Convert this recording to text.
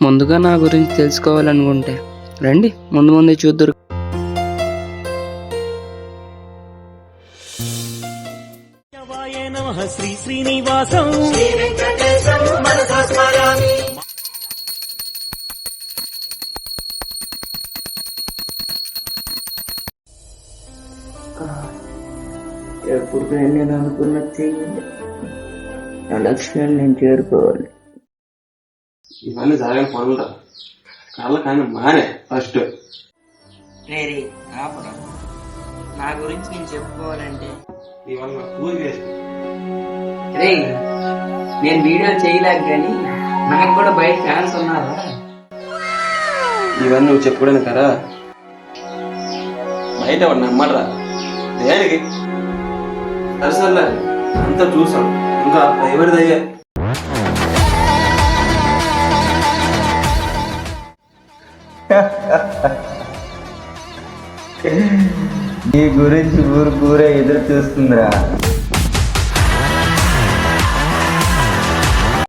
ముందుగా నా గురించి తెలుసుకోవాలనుకుంటే రండి, ముందు ముందే చూద్దురు. శ్రీ శ్రీనివాసం ఎప్పుడు నేను అనుకున్నది చేయండి. నా లక్ష్యాన్ని నేను చేరుకోవాలి. ఇవన్నీ జరగని పనులు కళ్ళ కానీ మానే ఫస్ట్ రేరే ఆపరా, నా గురించి నేను చెప్పుకోవాలంటే ఇవన్నీ ఊరి వేసి రే, నేను వీడియో చేయలేక కానీ నాకు కూడా బయట ఫ్యాన్స్ ఉన్నారా? ఇవన్నీ నువ్వు చెప్పుకోవడానికి కదా బయట వాడు నమ్మడరా దేనికి సరిసల్లా అంతా చూసాం ఇంకా ఎవరిదయ్యా నీ గురించి ఊరు ఎదురు చూస్తుందిరా.